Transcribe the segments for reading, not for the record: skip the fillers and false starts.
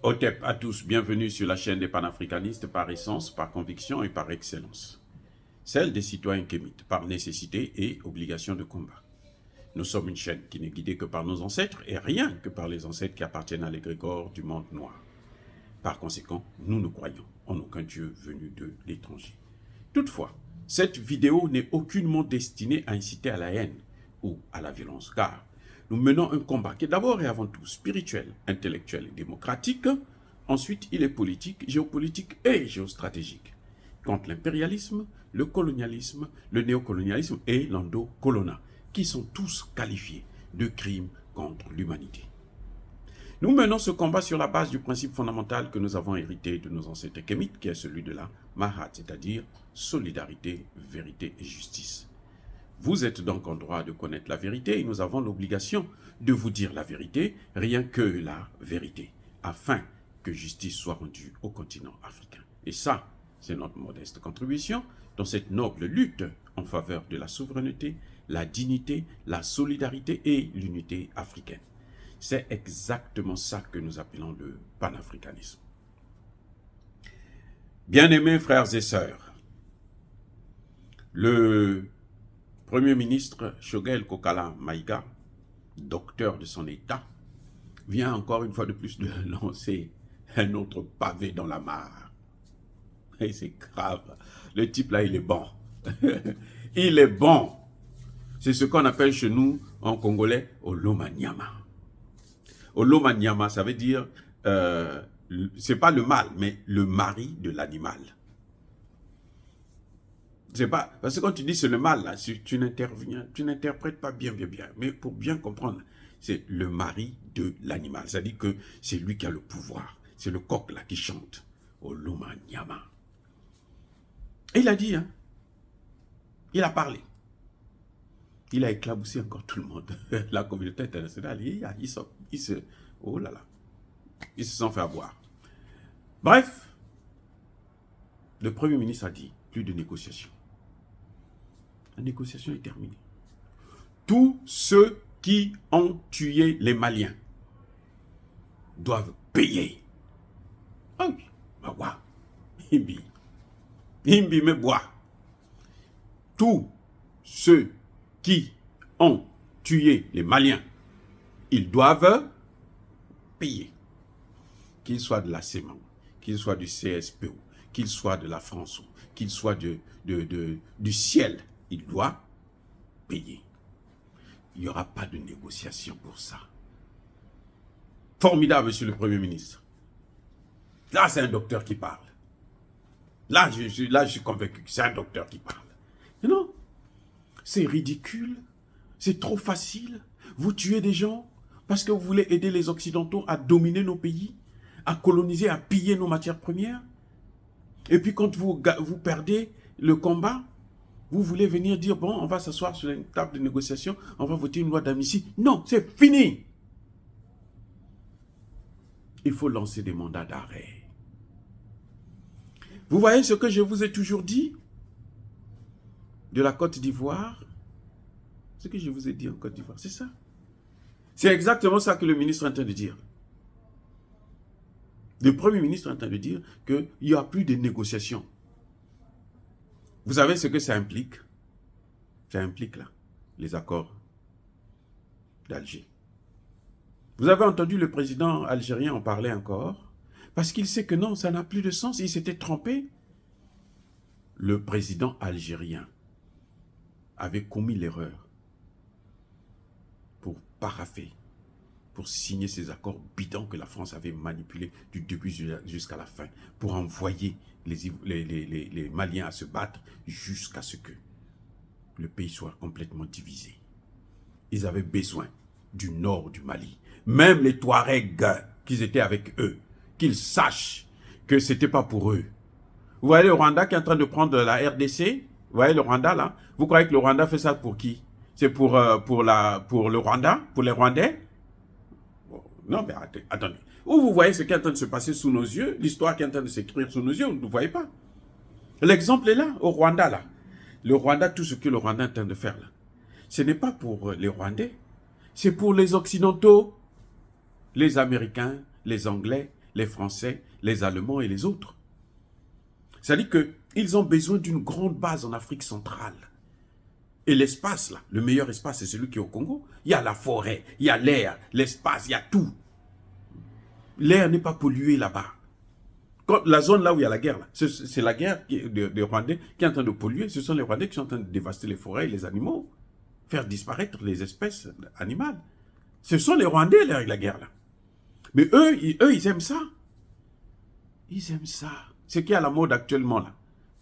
Otep à tous, bienvenue sur la chaîne des panafricanistes par essence, par conviction et par excellence. Celle des citoyens kémites, par nécessité et obligation de combat. Nous sommes une chaîne qui n'est guidée que par nos ancêtres et rien que par les ancêtres qui appartiennent à l'égrégore du monde noir. Par conséquent, nous ne croyons en aucun Dieu venu de l'étranger. Toutefois, cette vidéo n'est aucunement destinée à inciter à la haine ou à la violence, car nous menons un combat qui est d'abord et avant tout spirituel, intellectuel et démocratique. Ensuite, il est politique, géopolitique et géostratégique. Contre l'impérialisme, le colonialisme, le néocolonialisme et l'endocolonat, qui sont tous qualifiés de crimes contre l'humanité. Nous menons ce combat sur la base du principe fondamental que nous avons hérité de nos ancêtres kémites, qui est celui de la Mahat, c'est-à-dire solidarité, vérité et justice. Vous êtes donc en droit de connaître la vérité et nous avons l'obligation de vous dire la vérité, rien que la vérité, afin que justice soit rendue au continent africain. Et ça, c'est notre modeste contribution dans cette noble lutte en faveur de la souveraineté, la dignité, la solidarité et l'unité africaine. C'est exactement ça que nous appelons le panafricanisme. Bien-aimés frères et sœurs, le Premier ministre Shogel Kokala Maïga, docteur de son État, vient encore une fois de plus de lancer un autre pavé dans la mare. Et c'est grave. Le type là, il est bon. Il est bon. C'est ce qu'on appelle chez nous, en congolais, Olomanyama. Olomanyama, ça veut dire, c'est pas le mâle, mais le mari de l'animal. C'est pas, parce que quand tu dis c'est le mâle, là, tu n'interprètes pas bien. Mais pour bien comprendre, c'est le mari de l'animal. C'est-à-dire que c'est lui qui a le pouvoir. C'est le coq là qui chante. Olomanyama. Et il a dit, hein, il a parlé. Il a éclaboussé encore tout le monde. La communauté internationale, oh là là, ils se sont fait avoir. Bref, le Premier ministre a dit, plus de négociations. La négociation est terminée. Tous ceux qui ont tué les Maliens doivent payer. Ah oui, bah wa, Himbi me boit. Tous ceux qui ont tué les Maliens, ils doivent payer. Qu'ils soient de la CEMAN, qu'ils soient du CSPO, qu'ils soient de la France, qu'ils soient du ciel, ils doivent payer. Il n'y aura pas de négociation pour ça. Formidable, monsieur le Premier ministre. Là, c'est un docteur qui parle. Là, je suis convaincu que c'est un docteur qui parle. Non, c'est ridicule, c'est trop facile. Vous tuez des gens parce que vous voulez aider les Occidentaux à dominer nos pays, à coloniser, à piller nos matières premières. Et puis quand vous perdez le combat, vous voulez venir dire, bon, on va s'asseoir sur une table de négociation, on va voter une loi d'amnistie. Non, c'est fini. Il faut lancer des mandats d'arrêt. Vous voyez ce que je vous ai toujours dit de la Côte d'Ivoire? Ce que je vous ai dit en Côte d'Ivoire, c'est ça. C'est exactement ça que le ministre est en train de dire. Le Premier ministre est en train de dire qu'il n'y a plus de négociations. Vous savez ce que ça implique? Ça implique là, les accords d'Alger. Vous avez entendu le président algérien en parler encore? Parce qu'il sait que non, ça n'a plus de sens, il s'était trompé. Le président algérien avait commis l'erreur pour paraffer, pour signer ces accords bidons que la France avait manipulés du début jusqu'à la fin, pour envoyer les Maliens à se battre jusqu'à ce que le pays soit complètement divisé. Ils avaient besoin du nord du Mali. Même les Touaregs qui étaient avec eux, qu'ils sachent que ce n'était pas pour eux. Vous voyez le Rwanda qui est en train de prendre la RDC? Vous voyez le Rwanda là? Vous croyez que le Rwanda fait ça pour qui? C'est pour le Rwanda? Pour les Rwandais? Non, mais attendez. Où vous voyez ce qui est en train de se passer sous nos yeux, l'histoire qui est en train de s'écrire sous nos yeux, vous ne voyez pas. L'exemple est là, au Rwanda là. Le Rwanda, tout ce que le Rwanda est en train de faire là, ce n'est pas pour les Rwandais, c'est pour les Occidentaux, les Américains, les Anglais, les Français, les Allemands et les autres. C'est-à-dire qu'ils ont besoin d'une grande base en Afrique centrale. Et l'espace, là, le meilleur espace, c'est celui qui est au Congo. Il y a la forêt, il y a l'air, l'espace, il y a tout. L'air n'est pas pollué là-bas. La zone là où il y a la guerre, c'est la guerre des Rwandais qui est en train de polluer. Ce sont les Rwandais qui sont en train de dévaster les forêts et les animaux, faire disparaître les espèces animales. Ce sont les Rwandais, la guerre là. Mais eux, ils aiment ça. Ils aiment ça. Ce qui est à la mode actuellement là.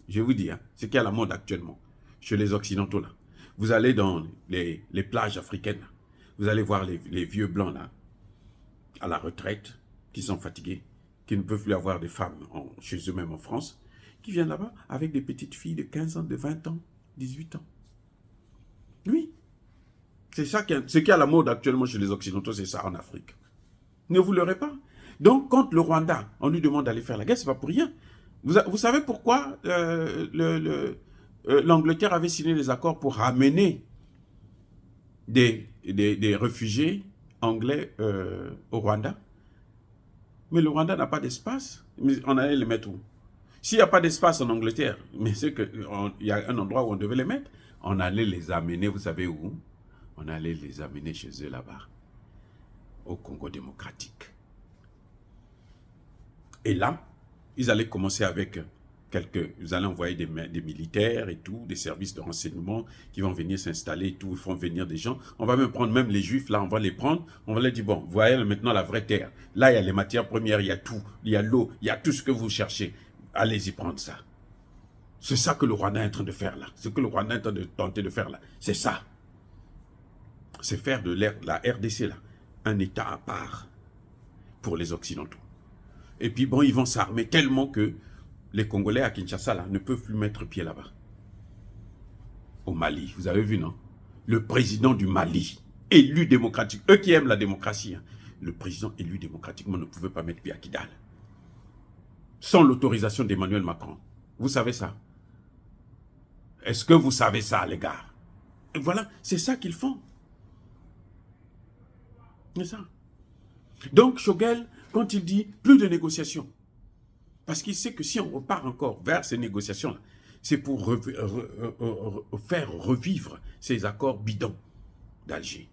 Je vous dis, hein, ce qui est à la mode actuellement, chez les Occidentaux là. Vous allez dans les plages africaines là. Vous allez voir les vieux blancs là, à la retraite, qui sont fatigués, qui ne peuvent plus avoir des femmes chez eux-mêmes en France, qui viennent là-bas avec des petites filles de 15 ans, de 20 ans, 18 ans. Oui. C'est ça ce qui est à la mode actuellement chez les Occidentaux, c'est ça en Afrique. Ne vous leurrez pas. Donc, quand le Rwanda, on lui demande d'aller faire la guerre, c'est pas pour rien. Vous savez pourquoi l'Angleterre avait signé des accords pour ramener des réfugiés anglais au Rwanda? Mais le Rwanda n'a pas d'espace. Mais on allait les mettre où? S'il n'y a pas d'espace en Angleterre, mais c'est qu'il y a un endroit où on devait les mettre, on allait les amener, vous savez où? On allait les amener chez eux là-bas, au Congo démocratique. Et là, ils allaient commencer avec ils allaient envoyer des militaires et tout, des services de renseignement qui vont venir s'installer et tout, ils font venir des gens. On va même prendre même les juifs, là, on va les prendre, on va leur dire, bon, voyez maintenant la vraie terre. Là, il y a les matières premières, il y a tout, il y a l'eau, il y a tout ce que vous cherchez. Allez-y prendre ça. C'est ça que le Rwanda est en train de faire là. Ce que le Rwanda est en train de tenter de faire là, c'est ça. C'est faire de la RDC là, un État à part pour les Occidentaux. Et puis bon, ils vont s'armer tellement que les Congolais à Kinshasa là, ne peuvent plus mettre pied là-bas. Au Mali, vous avez vu, non? Le président du Mali, élu démocratique, eux qui aiment la démocratie, hein, le président élu démocratiquement ne pouvait pas mettre pied à Kidal. Sans l'autorisation d'Emmanuel Macron. Vous savez ça? Est-ce que vous savez ça, les gars? Et voilà, c'est ça qu'ils font. C'est ça. Donc, Choguel, quand il dit plus de négociations, parce qu'il sait que si on repart encore vers ces négociations-là, c'est pour faire revivre ces accords bidons d'Alger.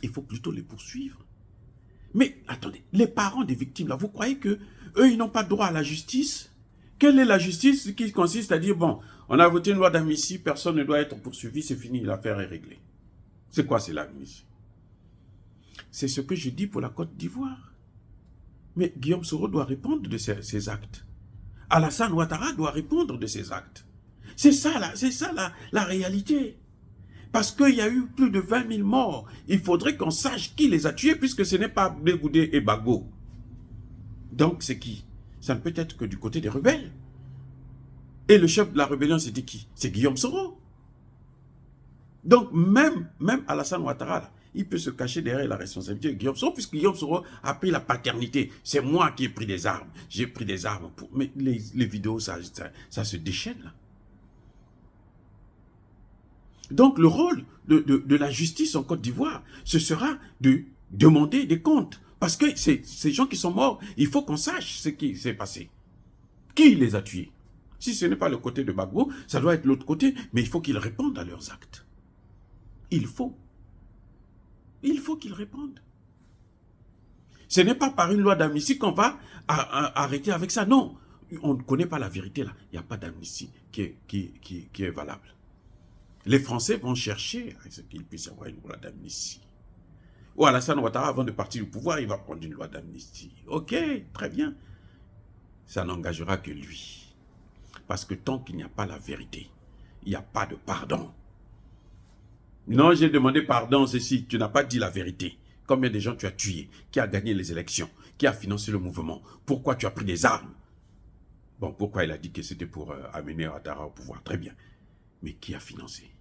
Il faut plutôt les poursuivre. Mais attendez, les parents des victimes, là, vous croyez que eux, ils n'ont pas droit à la justice? Quelle est la justice qui consiste à dire, bon, on a voté une loi d'amnistie, personne ne doit être poursuivi, c'est fini, l'affaire est réglée. C'est quoi, c'est l'amnistie? C'est ce que je dis pour la Côte d'Ivoire. Mais Guillaume Soro doit répondre de ses actes. Alassane Ouattara doit répondre de ses actes. C'est ça, la réalité. Parce qu'il y a eu plus de 20 000 morts. Il faudrait qu'on sache qui les a tués, puisque ce n'est pas Bégoudé et Bago. Donc, c'est qui? Ça ne peut être que du côté des rebelles. Et le chef de la rébellion, c'était qui? C'est Guillaume Soro. Donc, même Alassane Ouattara, là, il peut se cacher derrière la responsabilité de Guillaume Soro, puisque Guillaume Soro a pris la paternité. C'est moi qui ai pris des armes. J'ai pris des armes. Mais les vidéos, ça se déchaîne là. Donc le rôle de la justice en Côte d'Ivoire, ce sera de demander des comptes. Parce que ces gens qui sont morts, il faut qu'on sache ce qui s'est passé. Qui les a tués? Si ce n'est pas le côté de Gbagbo, ça doit être l'autre côté, mais il faut qu'ils répondent à leurs actes. Il faut qu'ils répondent. Ce n'est pas par une loi d'amnistie qu'on va arrêter avec ça. Non, on ne connaît pas la vérité là. Il n'y a pas d'amnistie qui est valable. Les Français vont chercher à ce qu'il puisse y avoir une loi d'amnistie. Ou Alassane Ouattara, avant de partir du pouvoir, il va prendre une loi d'amnistie. Ok, très bien. Ça n'engagera que lui. Parce que tant qu'il n'y a pas la vérité, il n'y a pas de pardon. Non, j'ai demandé pardon, ceci, tu n'as pas dit la vérité. Combien de gens tu as tués? Qui a gagné les élections? Qui a financé le mouvement? Pourquoi tu as pris des armes? Bon, pourquoi il a dit que c'était pour amener Ouattara au pouvoir? Très bien. Mais qui a financé?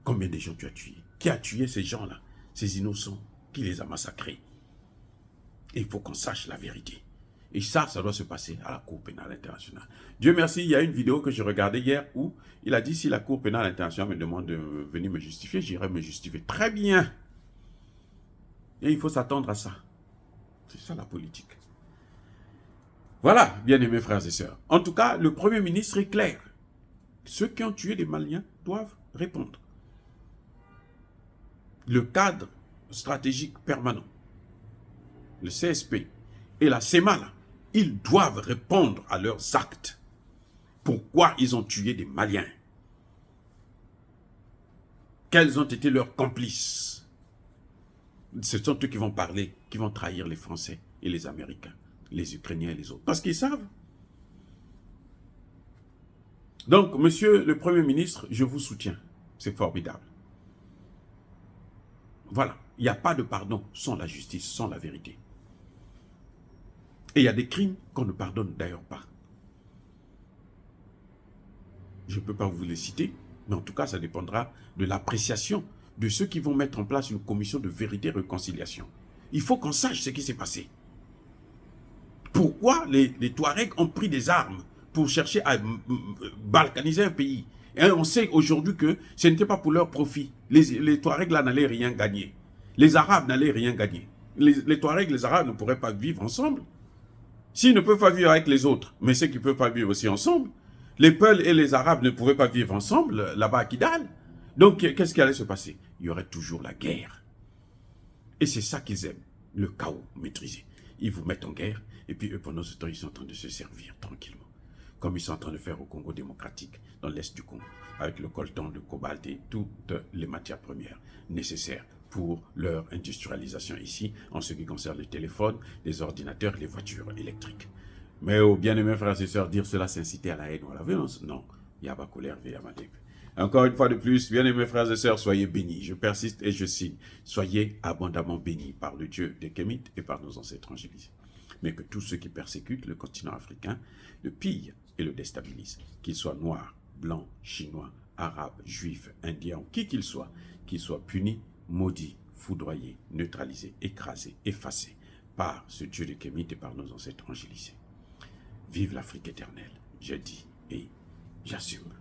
Combien de gens tu as tués? Qui a tué ces gens-là? Ces innocents? Qui les a massacrés? Et il faut qu'on sache la vérité. Et ça doit se passer à la Cour pénale internationale. Dieu merci, il y a une vidéo que je regardais hier où il a dit si la Cour pénale internationale me demande de venir me justifier, j'irai me justifier. Très bien. Et il faut s'attendre à ça. C'est ça la politique. Voilà, bien-aimés frères et sœurs. En tout cas, le Premier ministre est clair. Ceux qui ont tué des Maliens doivent répondre. Le cadre stratégique permanent, le CSP et la CEMAL, ils doivent répondre à leurs actes. Pourquoi ils ont tué des Maliens? Quels ont été leurs complices? Ce sont eux qui vont parler, qui vont trahir les Français et les Américains, les Ukrainiens et les autres. Parce qu'ils savent. Donc, monsieur le Premier ministre, je vous soutiens. C'est formidable. Voilà. Il n'y a pas de pardon sans la justice, sans la vérité. Et il y a des crimes qu'on ne pardonne d'ailleurs pas. Je ne peux pas vous les citer, mais en tout cas, ça dépendra de l'appréciation de ceux qui vont mettre en place une commission de vérité et réconciliation. Il faut qu'on sache ce qui s'est passé. Pourquoi les Touaregs ont pris des armes pour chercher à balkaniser un pays? Et on sait aujourd'hui que ce n'était pas pour leur profit. Les Touaregs là n'allaient rien gagner. Les Arabes n'allaient rien gagner. Les Touaregs et les Arabes ne pourraient pas vivre ensemble. S'ils ne peuvent pas vivre avec les autres, mais ceux qui ne peuvent pas vivre aussi ensemble, les Peuls et les Arabes ne pouvaient pas vivre ensemble là-bas à Kidal. Donc, qu'est-ce qui allait se passer? Il y aurait toujours la guerre. Et c'est ça qu'ils aiment, le chaos maîtrisé. Ils vous mettent en guerre, et puis eux, pendant ce temps, ils sont en train de se servir tranquillement. Comme ils sont en train de faire au Congo démocratique, dans l'Est du Congo, avec le coltan, le cobalt et toutes les matières premières nécessaires pour leur industrialisation ici, en ce qui concerne les téléphones, les ordinateurs, les voitures électriques. Mais aux bien-aimés frères et sœurs, dire cela, c'est inciter à la haine ou à la violence? Non. Yaba colère, Yamadeb. Encore une fois de plus, bien-aimés frères et sœurs, soyez bénis. Je persiste et je signe. Soyez abondamment bénis par le Dieu des Kémites et par nos ancêtres angélisés. Mais que tous ceux qui persécutent le continent africain le pillent et le déstabilisent, qu'ils soient noirs, blancs, chinois, arabes, juifs, indiens, qui qu'ils soient punis, maudits, foudroyés, neutralisés, écrasés, effacés par ce Dieu des Kémites et par nos ancêtres angélisés. Vive l'Afrique éternelle, j'ai dit et j'assume.